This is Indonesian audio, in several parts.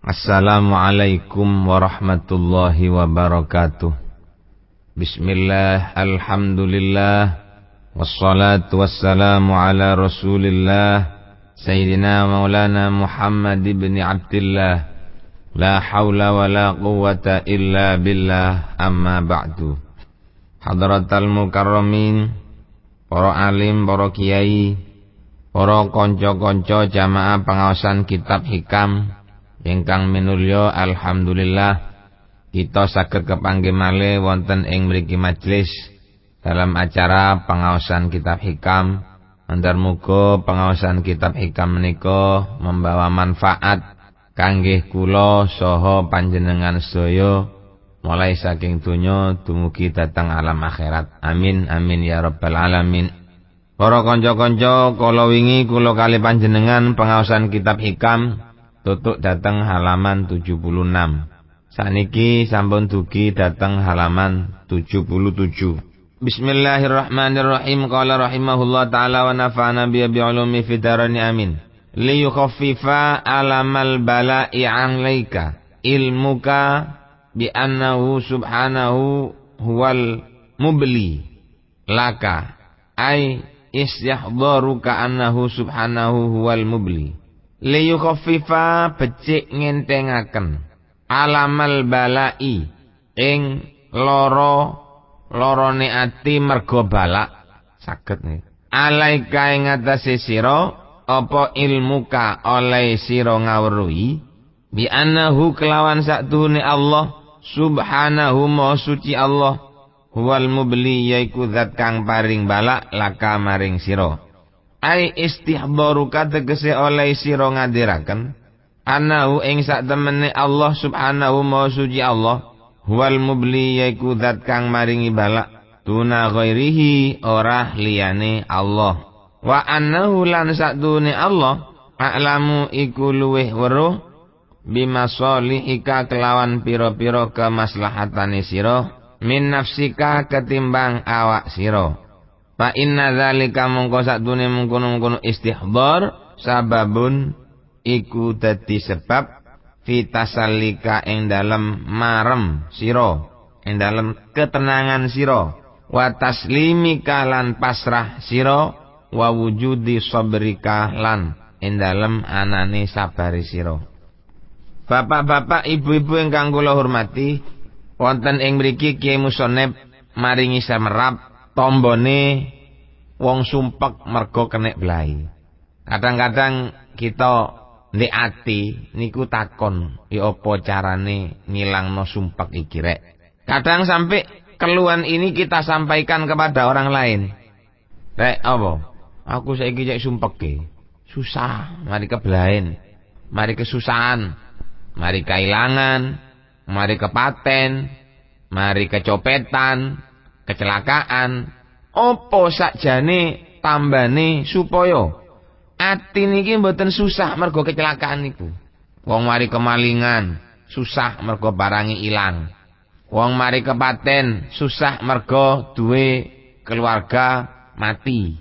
Assalamualaikum warahmatullahi wabarakatuh. Bismillah, alhamdulillah, wassalatu wassalamu ala rasulillah Sayyidina maulana Muhammad ibn Abdillah. La hawla wa la quwwata illa billah, amma ba'du. Hadratal mukarramin, para alim, para kiai, para konco-konco jamaah pengawasan kitab hikam ingkang minulya, alhamdulillah kita saged kepanggih malih wonten ing mriki majelis dalam acara pengawasan kitab hikam. Andar muga pengawasan kitab hikam menika membawa manfaat kanggih kula saha panjenengan sedaya mulai saking donya dumugi dhateng alam akhirat. Amin amin ya rabbal alamin. Para kanca-kanca, kala wingi kula kalih panjenengan pengawasan kitab hikam tutuk dateng halaman 76. Saniki sampun dugi dateng halaman 77. Bismillahirrahmanirrahim. Qala rahimahullah ta'ala wa nafa'ana bi'ulumi fid darain amin. Li yukhaffifa alamal bala'i 'alaika ilmuka bi annahu subhanahu huwal mubli laka ay istihdharuka annahu subhanahu huwal mubli. Liyu khaffifa becik ngentengaken alamal balai ing lorone ati mergo balak saged nih alaika ing atase sira apa ilmuka oleh sira ngawruhi bi annahu kelawan sakduhune Allah subhanahu ma suci Allah huwal mubli yaiku zat kang paring balak laka maring sira. Ai istihdharuka tegese oleh sira ngadiraken anahu ing sak temene Allah subhanahu ma suci Allah huwal mubli yaiku zat kang maringi balak tuna ghairihi ora liyane Allah wa annahu lan sakdune Allah a'lamu iku luweh weruh bimasolihika kelawan pira-pira kemaslahatane sira min nafsika ketimbang awak sira. Fa inna dzalika mongko sakdune mengkono-mengkono istihdhar sababun iku dadi sebab fitasallika ing dalem marem sira ing dalem ketenangan sira wa taslimika lan pasrah sira wa wujudi sabrika lan ing dalem anane sabari sira. Bapak-bapak, ibu-ibu ingkang kula hormati, wonten ing mriki Kyai Musonep maringi semerap tombone wong sumpek mergo kenek blai. Kadang-kadang kita ndek ati niku takon, ya apa carane ngilangno sumpek iki rek. Kadang sampai keluhan ini kita sampaikan kepada orang lain. Rek apa? Aku saiki cek sumpeke. Susah, mari keblain, mari kesusahan, mari kailangan, mari kepaten, mari kecopetan, kecelakaan. Apa sakjane tambane supaya ati niki mboten susah mergo kecelakaan niku. Wong mari kemalingan susah mergo barangi ilang. Wong mari kepaten susah mergo duwe keluarga mati.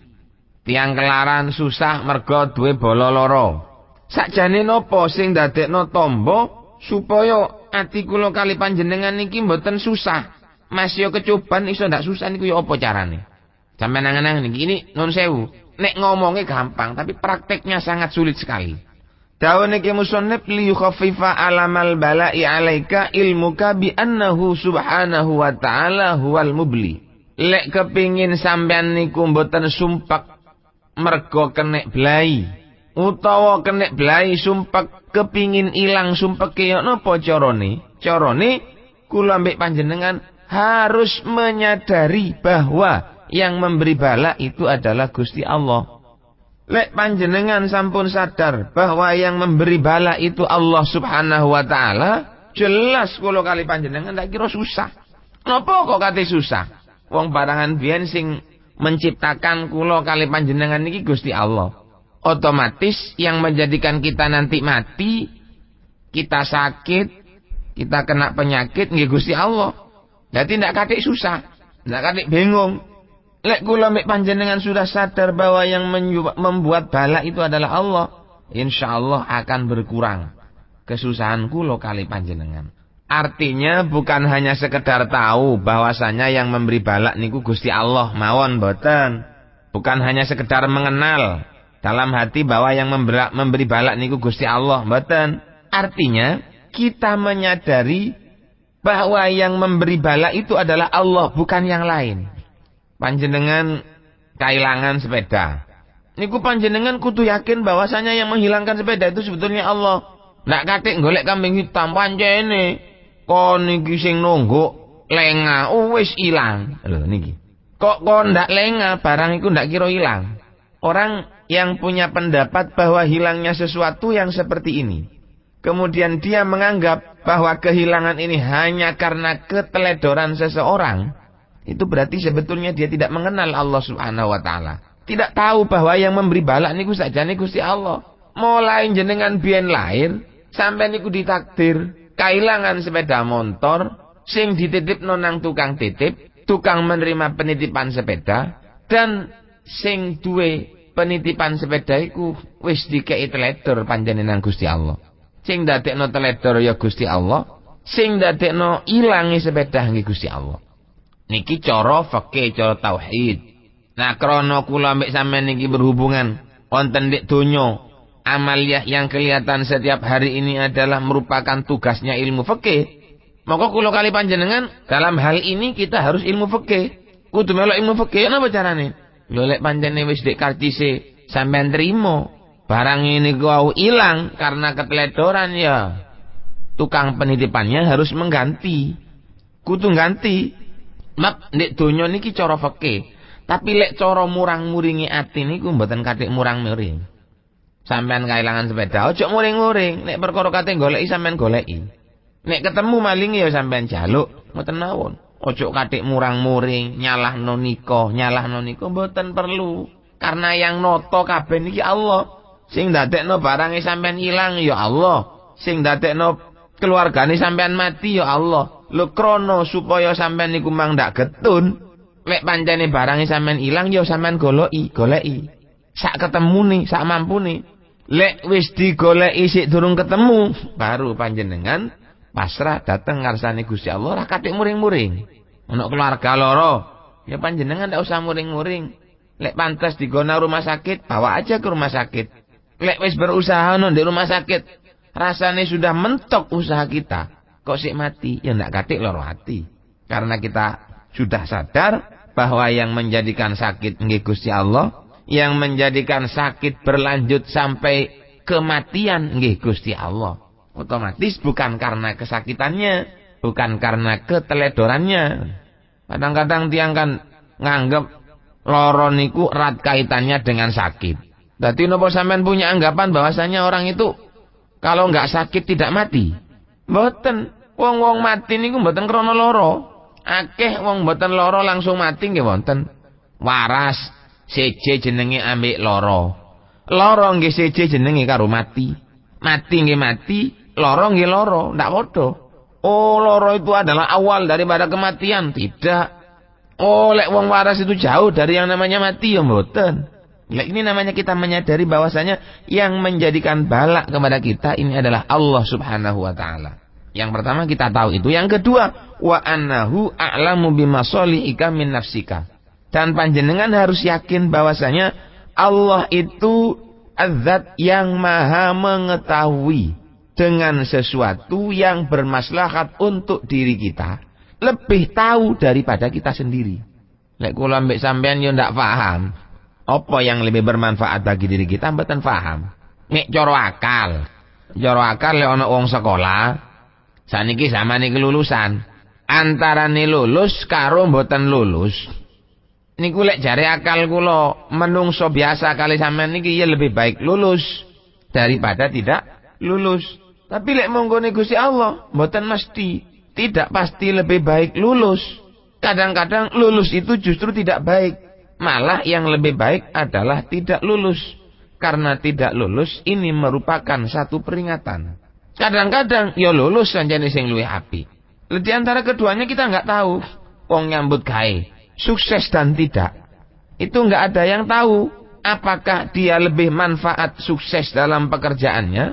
Tiang kelaran susah mergo duwe bola loro. Sakjane napa sing dadekno tombo supaya ati kula kali panjenengan niki mboten susah. Masya kecoban iso ndak susah niku ya apa carane? Sampai nangan-nangan ini nun sewu. Nek ngomongnya gampang, tapi prakteknya sangat sulit sekali. Dawuh Kyai Musonep li yukhaffifa alamal bala'i 'alaika ilmuka bi annahu subhanahu wa ta'ala huwal mubli. Lek kepingin sampean niku mboten sumpek mergo kenek blai utawa kenek blai sumpek kepingin ilang sumpeke ya napa carane? Carane kula ambek panjenengan harus menyadari bahwa yang memberi bala itu adalah Gusti Allah. Lek panjenengan sampun sadar bahwa yang memberi bala itu Allah subhanahu wa ta'ala, jelas kula kali panjenengan tak kira susah. Napa kok kate susah? Wong barangan biyen sing menciptakan kula kali panjenengan niki Gusti Allah. Otomatis yang menjadikan kita nanti mati, kita sakit, kita kena penyakit nggih Gusti Allah. Dadi ndak katik susah, ndak katik bingung. Lek kula mek panjenengan sudah sadar bahwa yang membuat bala itu adalah Allah, insyaallah akan berkurang. kesusahan kula kali panjenengan. Artinya bukan hanya sekedar tahu bahwasanya yang memberi balak niku Gusti Allah mawon boten. Bukan hanya sekedar mengenal dalam hati bahwa yang memberi balak niku Gusti Allah boten. Artinya kita menyadari bahwa yang memberi balak itu adalah Allah, bukan yang lain. Panjenengan kailangan sepeda. Niku panjenengan kudu yakin bahwasanya yang menghilangkan sepeda itu sebetulnya Allah. Ndak katik golek kambing hitam pancene. Kon niki sing nungguk lenga wis ilang. Lho niki. Kok ndak lenga barang iku ndak kira ilang. Orang yang punya pendapat bahwa hilangnya sesuatu yang seperti ini, kemudian dia menganggap bahwa kehilangan ini hanya karena keteledoran seseorang, itu berarti sebetulnya dia tidak mengenal Allah Subhanahu wa taala. Tidak tahu bahwa yang memberi balak niku sakjane Gusti Allah. Mulai jenengan biyen lahir sampai niku ditakdir kailangan sepeda motor sing dititipno nang tukang titip, tukang menerima penitipan sepeda, dan sing duwe penitipan sepeda iku wis dikei teledor panjenengan Gusti Allah. Sing dadekno teledor ya Gusti Allah, sing dadekno ilange sepeda nggih Gusti Allah. Niki cara fikih, cara tauhid. Nah, krana kula mbek sampean niki berhubungan wonten dik donya, amaliyah yang kelihatan setiap hari ini adalah merupakan tugasnya ilmu fikih. Maka kula kali panjenengan dalam hal ini kita harus ilmu fikih. Kudu melok ilmu fikih napa carane? Lho lek pancene wis dik kartise sampean trimo, barang ini kau ilang karena keteledoran ya. Tukang penitipannya harus mengganti. Kudu ganti. Mak dik donya niki cara fikih. Tapi lek cara murang-muringi ati niku mboten kathik murang-muring. Sampean kailangan sepeda, ojo muring-muring. Nek perkara kate goleki sampean goleki. Nek ketemu maling ya sampean jaluk, mboten mawon. Ojo kathik murang-muring, nyalahno nika mboten perlu. Karena yang noto kabeh niki Allah. Sing dadekno barange sampean ilang ya Allah. Sing dadekno keluargane sampean mati ya Allah. Lho krana supaya sampean niku mang ndak getun. Lek pancene barangnya sampean ilang ya sampean goleki. Sak ketemune, sak mampune. Lek wis digoleki sik durung ketemu, baru panjenengan pasrah dateng ngarsane Gusti Allah ora kathik muring-muring. Ana keluarga loro, ya panjenengan ndak usah muring-muring. Lek pantes digona rumah sakit, bawa aja ke rumah sakit. Lek wis berusaha di rumah sakit, rasane sudah mentok usaha kita, kok sik mati, ya ndak kathik loro hati. Karena kita sudah sadar bahwa yang menjadikan sakit nggih Gusti Allah, yang menjadikan sakit berlanjut sampai kematian nggih Gusti Allah. Otomatis bukan karena kesakitannya, bukan karena keteledorannya. Kadang-kadang tiang kan nganggep loro niku erat kaitannya dengan sakit. Dadi napa sampean punya anggapan bahwasanya orang itu kalau nggak sakit tidak mati? Mboten. Wong-wong mati niku mboten krana loro. Akeh wong mboten loro langsung mati nggih wonten. Waras seje jenenge ambek loro. Loro nggih seje jenenge karo mati. Mati nggih mati, loro nggih loro, ndak padha. Oh, loro itu adalah awal daripada kematian. Tidak. Oh, lek wong waras itu jauh dari yang namanya mati ya mboten. Lek ini namanya kita menyadari bahwasanya yang menjadikan balak kepada kita ini adalah Allah Subhanahu wa taala. Yang pertama kita tahu itu. Yang kedua, wa annahu a'lamu bimasolihika min nafsika. Dan panjenengan harus yakin bahwasanya Allah itu az-zat yang maha mengetahui dengan sesuatu yang bermaslahat untuk diri kita. Lebih tahu daripada kita sendiri. Lek kula mbek sampean yo ndak paham apa yang lebih bermanfaat bagi diri kita, mboten paham. Nek cara akal lek ana wong sekolah saniki zamane kelulusan, antarane lulus karo mboten lulus. Niku lek jare akal kula menungso biasa kali sampean niki ya lebih baik lulus daripada tidak lulus. Tapi lek monggone Gusti Allah mboten mesti, tidak pasti lebih baik lulus. Kadang-kadang lulus itu justru tidak baik. Malah yang lebih baik adalah tidak lulus. Karena tidak lulus ini merupakan satu peringatan. Kadang-kadang ya lulus sanjane sing luwih apik. Di antara keduanya kita nggak tahu. Wong nyambut gawe, sukses dan tidak. Itu nggak ada yang tahu apakah dia lebih manfaat sukses dalam pekerjaannya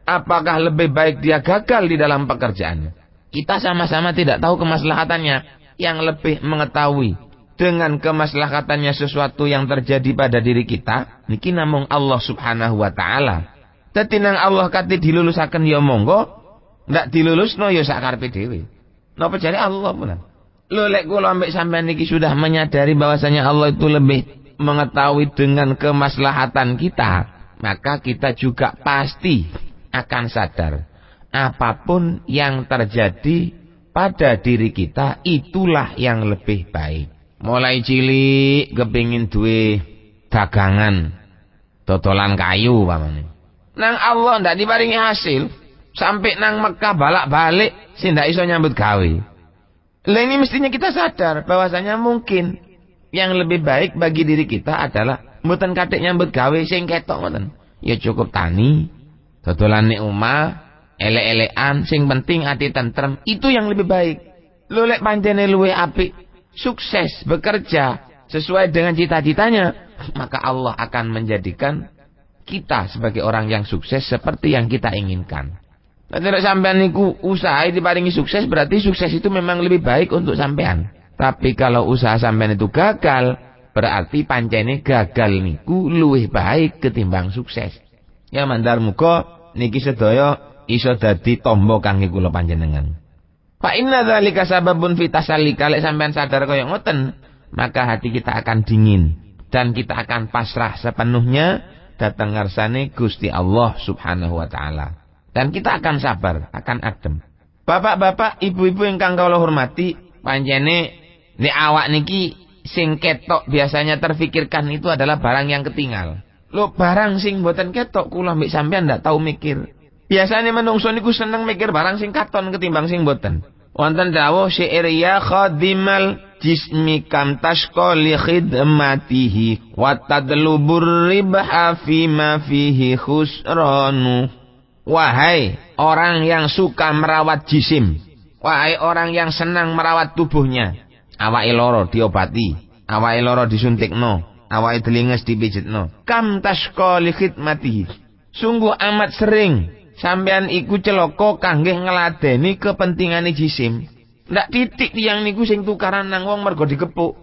apakah lebih baik dia gagal di dalam pekerjaannya? Kita sama-sama tidak tahu kemaslahatannya. Yang lebih mengetahui dengan kemaslahatannya sesuatu yang terjadi pada diri kita, niki namung Allah Subhanahu wa taala. Dadi nang Allah kate dilulusaken ya monggo, ndak dilulusno ya sakarepe dhewe. Napa jare Allah punan? Lho lek kula ambek sampean niki sudah menyadari bahwasanya Allah itu lebih mengetahui dengan kemaslahatan kita, maka kita juga pasti akan sadar apapun yang terjadi pada diri kita itulah yang lebih baik. Mulai cilik kepingin duwe dagangan dodolan kayu pamane. Nang Allah ndak diparingi hasil, sampai nang Mekah balak-balik sing ndak iso nyambut gawe. Lah ini mestinya kita sadar bahwasanya mungkin yang lebih baik bagi diri kita adalah mboten kathik nyambut gawe sing ketok ngoten. Ya cukup tani, dodolane omah, elek-elekan, sing penting ati tentrem, itu yang lebih baik. Lho lek pancene luwih apik, sukses bekerja sesuai dengan cita-citanya, maka Allah akan menjadikan kita sebagai orang yang sukses seperti yang kita inginkan. Nek sampean niku usaha diparingi sukses, berarti sukses itu memang lebih baik untuk sampean. Tapi kalau usaha sampean itu gagal, berarti pancene gagal niku luwih baik ketimbang sukses. Ya mandar muga niki sedaya iso dadi tombo kangge kula panjenengan. Fa inna dzalika sababun fi tasallika, lek sampean sadar kaya ngoten, maka hati kita akan dingin dan kita akan pasrah sepenuhnya datang ngarsane Gusti Allah Subhanahu wa taala. Dan kita akan sabar, akan adem. Bapak-bapak, ibu-ibu ingkang kula hormati, pancene nek awak niki sing ketok biasanya terfikirkan itu adalah barang yang ketinggal. Lho barang sing mboten ketok kula mbek sampean ndak tahu mikir. Biasanya menungso niku seneng mikir barang sing katon ketimbang sing boten. Wonten dawuh syair ya khadimal jismi kam tashqa li khidmatihi wa tadlubur ribha fi ma fihi khusranu. Wahai orang yang suka merawat jisim, wahai orang yang senang merawat tubuhnya, awake loro diobati, awake loro disuntikno, awake delinges dipijetno. Kam tashqa li khidmatihi. Sungguh amat sering sampean iku celaka kangge ngladeni kepentingane jisim. Ndak titik tiyang niku sing tukaran nang wong mergo dikepuk.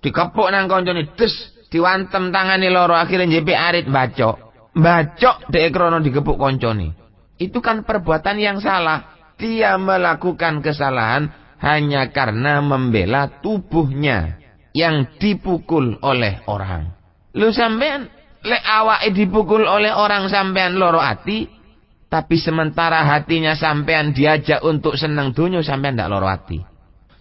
Dikepuk nang kancane des, diwantem tangane loro akhire njepik arit bacok. Bacok dhek krana dikepuk kancane. Itu kan perbuatan yang salah. Dia melakukan kesalahan hanya karena membela tubuhnya yang dipukul oleh orang. Lu sampean lek awake dipukul oleh orang sampean loro ati, tapi sementara hatinya sampean diajak untuk seneng donya sampean ndak loro ati.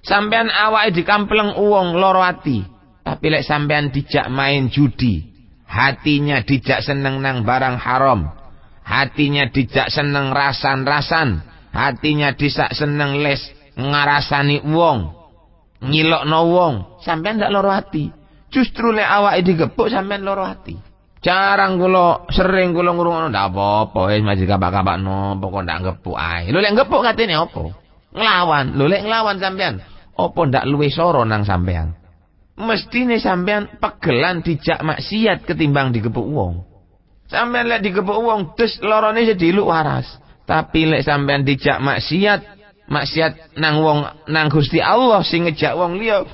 Sampean awake dikampleng uwong loro ati, tapi lek sampean dijak main judi, hatinya dijak seneng nang barang haram, hatinya dijak seneng rasan-rasan, hatinya dijak seneng les ngarasani wong, ngilokno wong, sampean ndak loro ati. Justru lek awake digepuk sampean loro ati. Jarang sering kula ngrungokno ndak apa-apa wis maju kabak-kabakno pokok ndak ngepuk ae. Lho lek ngepuk katene apa? Nglawan. Lho lek nglawan sampean, apa ndak luwih soro nang sampean? Mestine sampean pegelan dijak maksiat ketimbang digepuk wong. Sampean lek digepuk wong des lorone sediluk waras. Tapi lek sampean dijak maksiat nang wong nang Gusti Allah sing ngejak wong liya,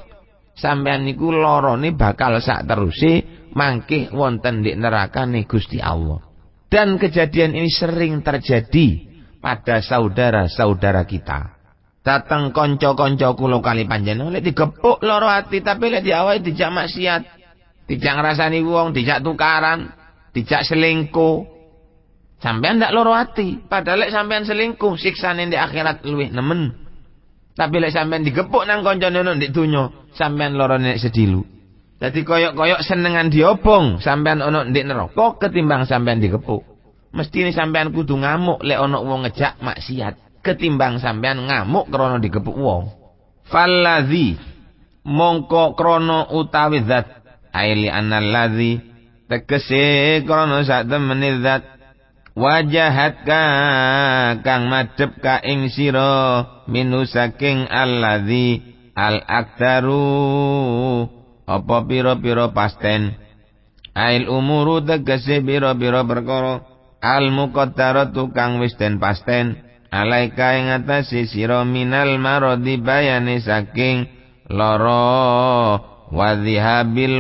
sampean niku lorone bakal sak teruse mangkih wonten di nerakane Gusti Allah. Dan kejadian ini sering terjadi pada saudara-saudara kita. Datang konco-konco kula kali panjenengan lek digepuk loro ati, tapi lek diawake dijak maksiat, dijak ngrasani wong, dijak tukaran, dijak selingkuh, sampean ndak loro ati. Padahal lek sampean selingkuh siksane di akhirat luwih nemen. Tapi lek sampean digepuk nang koncone ndek donya, sampean lorone sedilu. Dadi koyok-koyok senengan diobong sampean ana ndek neraka ketimbang sampean digepuk. Mestine sampean kudu ngamuk lek ana wong ngejak maksiat ketimbang sampean ngamuk krana digepuk wong. Fallazi mongko krana utawi zat aili anallazi tegese krana sak temene zat wajahat kang madhep ka ing sira minu saking allazi al aktaru apa pira-pira pasten ail umuru tegese pira-pira perkara al muqaddaratu kang wis den pasten alaika ing atase sira minal maradi bayane saking lara wadhihabil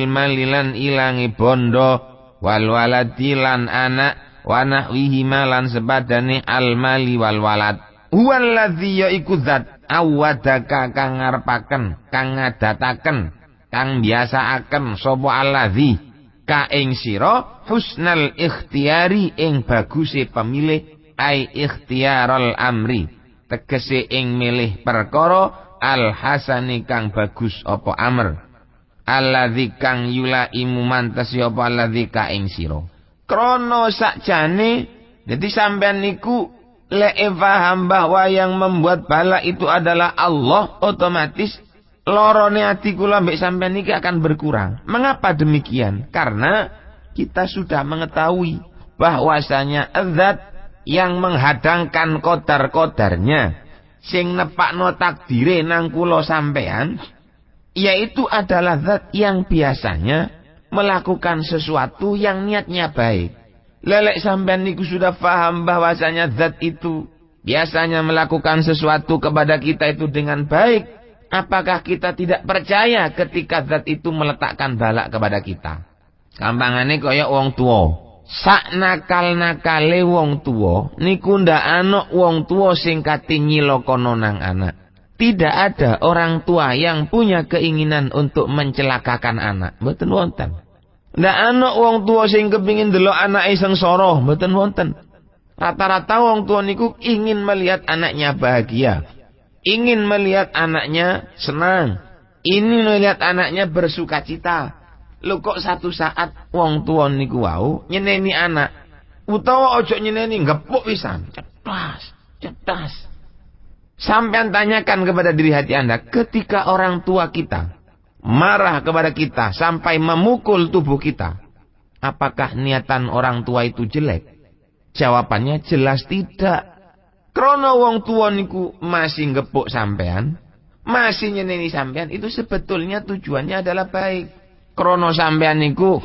malilan ilangi bondo wal waladi lan anak wa nahwihi malan sepadane al mali wal walad huwallazi yaiku zat awadaka kang ngarepaken kang ngadataken kang biasaaken sapa allazi ka ing sira husnal ikhtiyari ing baguse pemilih ai ikhtiyarul amri tegese ing milih perkara al hasani kang bagus apa amr allazi kang yulaimu mantes apa allazi ka ing sira krana sakjane dadi sampean niku lek paham bahwa yang membuat bala itu adalah Allah, otomatis lorone ati kula mbek sampean niki akan berkurang. Mengapa demikian? Karena kita sudah mengetahui bahwasanya zat yang menghadangkan qadar-qadarnya sing nepakno takdire nang kula sampean yaitu adalah zat yang biasanya melakukan sesuatu yang niatnya baik. Lelek sampean niku sudah paham bahwasanya zat itu biasanya melakukan sesuatu kepada kita itu dengan baik. Apakah kita tidak percaya ketika zat itu meletakkan balak kepada kita? Gampangane kaya wong tua. Sak nakal-nakale wong tua niku ndak ana wong tua sing kate nyilokono nang anak. Tidak ada orang tua yang punya keinginan untuk mencelakakan anak. Mboten wonten. Ndak ana wong tua sing kepingin delok anake sengsara, mboten wonten. Rata-rata wong tua niku ingin melihat anaknya bahagia, ingin melihat anaknya senang, ingin melihat anaknya bersukacita. Lho kok satu saat wong tua niku wau nyeneni anak, utawa ojo nyeneni ngepuk pisan, cetas. Sampeyan tanyakan kepada diri hati Anda, ketika orang tua kita marah kepada kita sampai memukul tubuh kita, apakah niatan orang tua itu jelek? Jawabannya jelas tidak. Krana wong tua niku masih ngepuk sampean, masih nyeneni sampean, itu sebetulnya tujuannya adalah baik. Krana sampean niku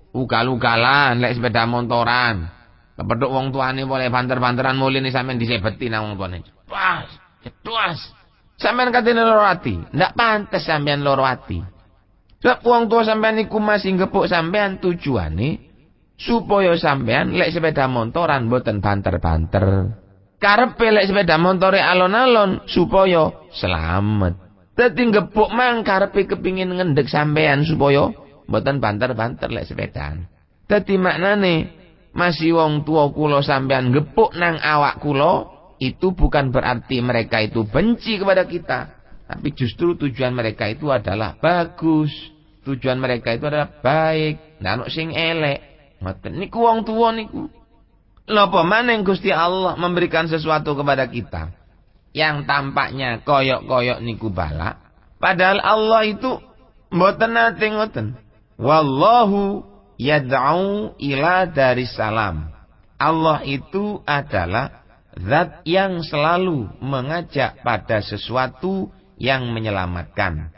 ugal-ugalan lek sepeda motoran, kepethuk wong tuane boleh banter-banteran mulih sampean disebeti nang wong tuane. Tuas. Sampean katene loro ati, ndak pantes sampean loro ati. Sebab wong tua sampean niku masih ngepuk sampean tujuane supaya sampean lek sepeda motoran mboten banter-banter. Karepe lek sepeda motore alon-alon supaya selamat. Dadi ngepuk mang karepe kepingin ngendhek sampean supaya mboten banter-banter lek sepedaan. Dadi maknane masih wong tua kula sampean ngepuk nang awak kula, itu bukan berarti mereka itu benci kepada kita, tapi justru tujuan mereka itu adalah bagus, tujuan mereka itu adalah baik, ndak ono sing elek. Ngoten niku wong tuwa niku. Napa maning Gusti Allah memberikan sesuatu kepada kita yang tampaknya koyok-koyok niku balak, padahal Allah itu mboten nate ngoten. Wallahu yad'u ila darissalam. Allah itu adalah zat yang selalu mengajak pada sesuatu yang menyelamatkan.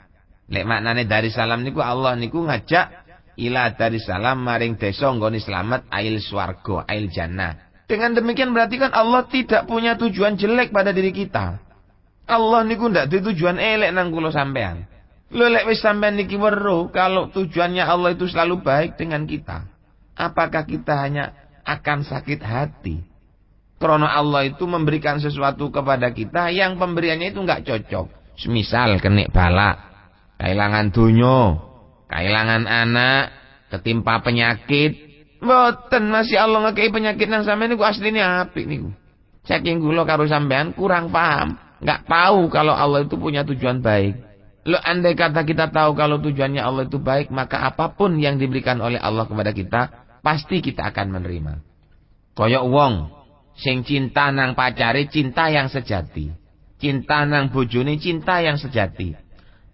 Lek maknane dari salam niku Allah niku ngajak ila dari salam maring desa nggone slamet ail swarga, ail jannah. Dengan demikian berarti kan Allah tidak punya tujuan jelek pada diri kita. Allah niku ndak duwe tujuan elek nang kula sampean. Lho lek wis sampean niki weruh kalau tujuannya Allah itu selalu baik dengan kita, apakah kita hanya akan sakit hati? Karena Allah itu memberikan sesuatu kepada kita yang pemberiannya itu enggak cocok. Semisal kena balak, kehilangan dunya, kehilangan anak, ketimpa penyakit. Mboten masih Allah ngekei penyakit nang sampean niku asline apik niku. Saking kula karo sampean kurang paham, enggak tahu kalau Allah itu punya tujuan baik. Loh, andai kata kita tahu kalau tujuannya Allah itu baik, maka apapun yang diberikan oleh Allah kepada kita, pasti kita akan menerima. Koyok wong sing cinta nang pacare, cinta yang sejati. Cinta nang bojone, cinta yang sejati.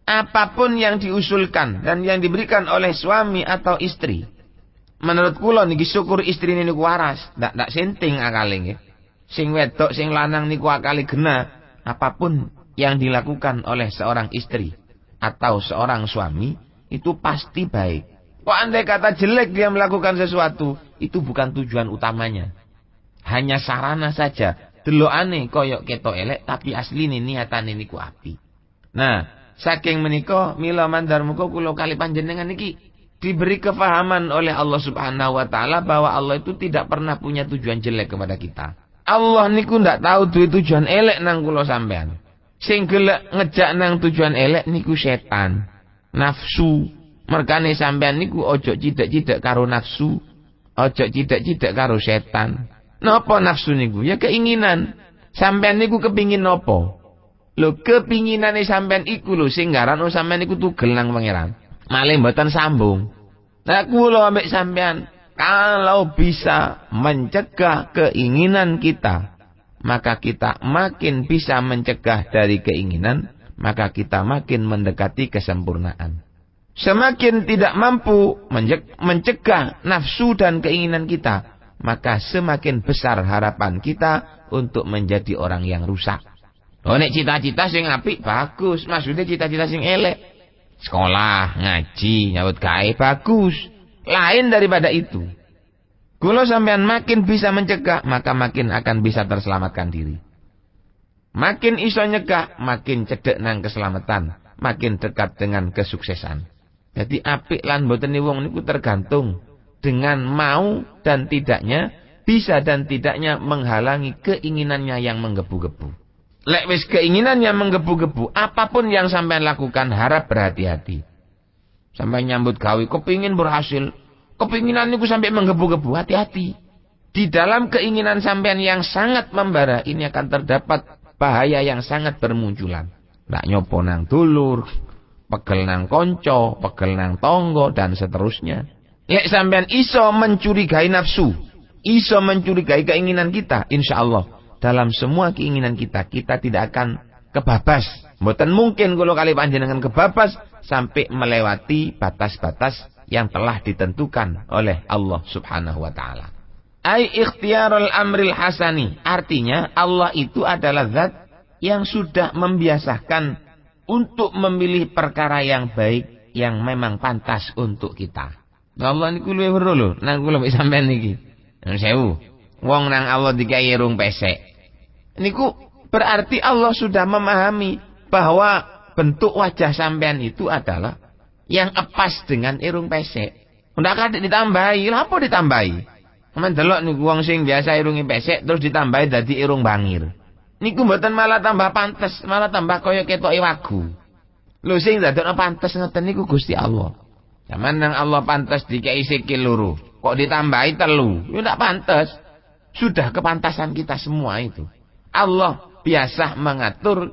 Apapun yang diusulkan dan yang diberikan oleh suami atau istri, menurut kula niki syukur istrine niku waras, ndak senting akale nggih. Sing wedok sing lanang niku akale genah. Apapun yang dilakukan oleh seorang istri atau seorang suami itu pasti baik. Kok andai kata jelek dia melakukan sesuatu, itu bukan tujuan utamanya. Hanya sarana saja. Delokane koyok ketok elek tapi asline niatane niku api. Nah, saking menika mila mandar muga kula kali panjenengan niki diberi kefahaman oleh Allah Subhanahu wa taala bahwa Allah itu tidak pernah punya tujuan jelek kepada kita. Allah niku ndak tahu duwe tujuan elek nang kula sampean. Sing gelek ngejak nang tujuan elek niku setan, nafsu. Merkane sampean niku ojo cidak-cidak karo nafsu, ojo cidak-cidak karo setan. Napa nafsu niku? Ya keinginan. Sampean niku kepingin napa? Lho kepinginane sampean iku lho sing ngaran sampean niku tugel nang pangeran. Malih mboten sambung. Nah kula ambek sampean kalau bisa mencegah keinginan kita, maka kita makin bisa mencegah dari keinginan, maka kita makin mendekati kesempurnaan. Semakin tidak mampu mencegah nafsu dan keinginan kita, maka semakin besar harapan kita untuk menjadi orang yang rusak. Oh nek cita-cita sing apik bagus, maksudnya cita-cita sing elek. Sekolah, ngaji, nyawut gawe bagus. Lain daripada itu. Kalau sampean makin bisa mencegah, maka makin akan bisa terselamatkan diri. Makin iso nyegah, makin cedek nang keselamatan, makin dekat dengan kesuksesan. Jadi apik lan mboten wong niku tergantung dengan mau dan tidaknya, bisa dan tidaknya menghalangi keinginannya yang menggebu-gebu. Lek wis keinginannya menggebu-gebu, apapun yang sampean lakukan harap berhati-hati. Sampai nyambut gawe kepingin berhasil, kepinginan niku sampai menggebu-gebu, hati-hati. Di dalam keinginan sampean yang sangat membara, ini akan terdapat bahaya yang sangat bermunculan. Ndak nyopo nang dulur, pegel nang konco, pegel nang tonggo dan seterusnya. Lek sampean iso mencurigai nafsu, iso mencurigai keinginan kita, insyaallah dalam semua keinginan kita, kita tidak akan kebabas. Mboten mungkin kalau kali panjenengan kebabas sampai melewati batas-batas yang telah ditentukan oleh Allah Subhanahu wa taala. Ai ikhtiyarul amril hasani, artinya Allah itu adalah zat yang sudah membiasakan untuk memilih perkara yang baik yang memang pantas untuk kita. Allah niku luwih weruh lho, nang kula mek sampean niki. Nang sewu, wong nang Allah dikai irung pesek. Niku berarti Allah sudah memahami bahwa bentuk wajah sampean itu adalah yang epas dengan irung pesek. Ndak kadek ditambahi, lha apa ditambahi? Men delok niku wong sing biasa irunge pesek terus ditambahi dadi irung bangir. Niku mboten malah tambah pantes, malah tambah kaya ketoke wagu. Lho sing dadekno pantes ngoten niku Gusti Allah. Zaman nang Allah pantes dikei sikil loro, kok ditambahi telu, yo ndak pantes. Sudah kepantasan kita semua itu. Allah biasa mengatur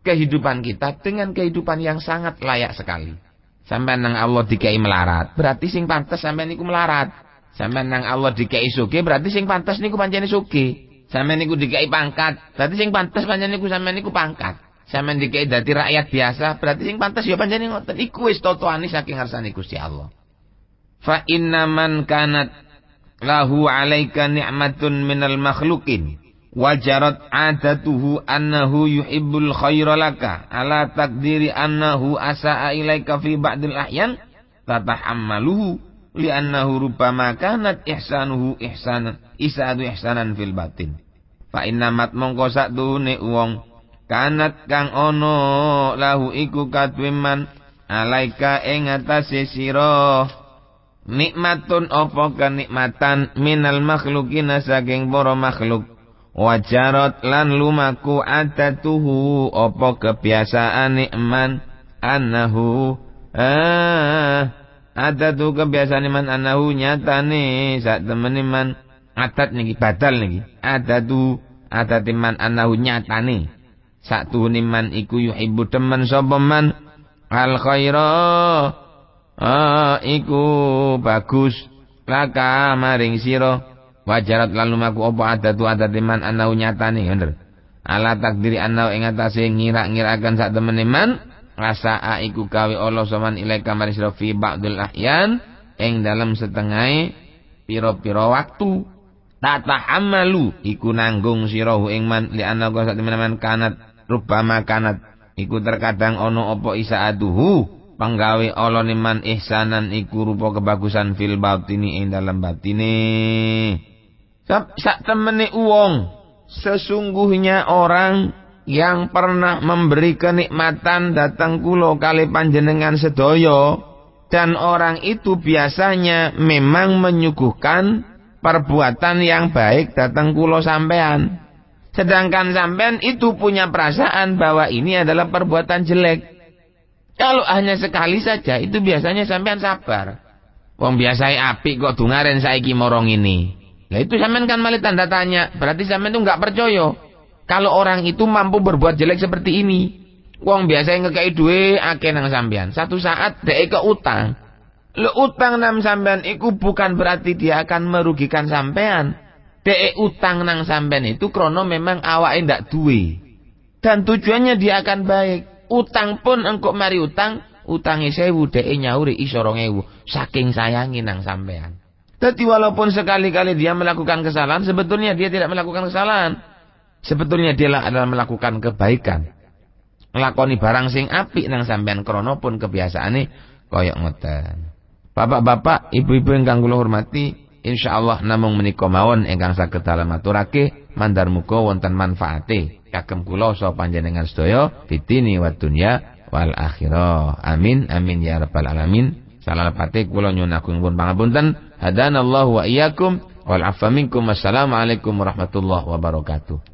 kehidupan kita dengan kehidupan yang sangat layak sekali. Sampai nang Allah dikei melarat, berarti sing pantes sampean niku melarat. Sampai nang Allah dikei sugih, berarti sing pantes niku pancene sugih. Sampeyan niku dikei pangkat, berarti sing pantes pancen niku sampeyan niku pangkat. Sampeyan dikei dadi rakyat biasa, berarti sing pantes ya pancen ngoten. Iku wis totoane saking ngarsane Gusti Allah. Fa inna man kanat lahu 'alaika ni'matun minal makhluqin wajarat 'adatuhu annahu yuhibbul khaira laka ala taqdiri annahu asa'a ilaika fi ba'dil ahyan tatahammaluhu li'annahu rubbama kanat ihsanuhu ihsanan isa'atu ihsanan fil batin. Fa innamat mongko sakdune wong kanat kang ono lahu iku kadweman alaika ing atase sira nikmatun apa kenikmatan minal makhluqina saking para makhluk wajarat lan lumaku adatuhu apa kebiasaan nikman annahu adatu kebiasaan iman annahu nyatane sak temene man adat niki badal niki adatu adat iman annahu nyatane sak tuhune man iku yuhibbu temen sapa man al khaira iku bagus laka maring sira wajarat lalu maku apa adatu adat iman annahu nyatane bener ala takdiri annahu ing atase ngira-ngiraken sak temene man rasa iku gawe Allah soman ilaika maring sira fi ba'dul ahyan ing dalam setengah pira-pira waktu tatahammalu iku nanggung sira ing man li annahu sak temene man kanat rubbama kanat iku terkadang ono apa isaaduhu panggawe Allah man ihsanan iku rupa kebagusan fil batini ing dalam batine. Sak temene wong, sesungguhnya orang yang pernah memberi kenikmatan datang kula kali panjenengan sedaya, dan orang itu biasanya memang menyuguhkan perbuatan yang baik datang kula sampean. Sedangkan sampean itu punya perasaan bahwa ini adalah perbuatan jelek. Kalau hanya sekali saja itu biasanya sampean sabar. Wong biasai apik kok dungaren saiki morong ini. Lah itu sampean kan malah tanda tanya, berarti sampean itu enggak percaya kalau orang itu mampu berbuat jelek seperti ini. Wong biasanya ngekei duwe akeh nang sampean. Satu saat dhek ke utang. Lo utang nang sampean iku bukan berarti dia akan merugikan sampean. Dhek utang nang sampean itu krono memang awake ndak duwe. Dan tujuannya dia akan baik. Utang pun engkok mari utang, utange 1000 dhek nyauri iso 2000 saking sayangi nang sampean. Tapi walaupun sekali-kali dia melakukan kesalahan, sebetulnya dia tidak melakukan kesalahan. Sebetulnya dia adalah melakukan kebaikan. Nglakoni barang sing apik nang sampean krono pun kebiasaane koyok ngoten. Bapak-bapak, ibu-ibu ingkang kula hormati, insyaallah namung menika mawon ingkang saged dalem aturake, mandar muga wonten manfaate kagem kula saha panjenengan sedaya fitini wad dunya wal akhirah. Amin amin ya rabbal alamin. Salalapate kula nyuwun agung pun pangapunten. Hadanallahu wa iyyakum wal afwa minkum. Wassalamualaikum warahmatullahi wabarakatuh.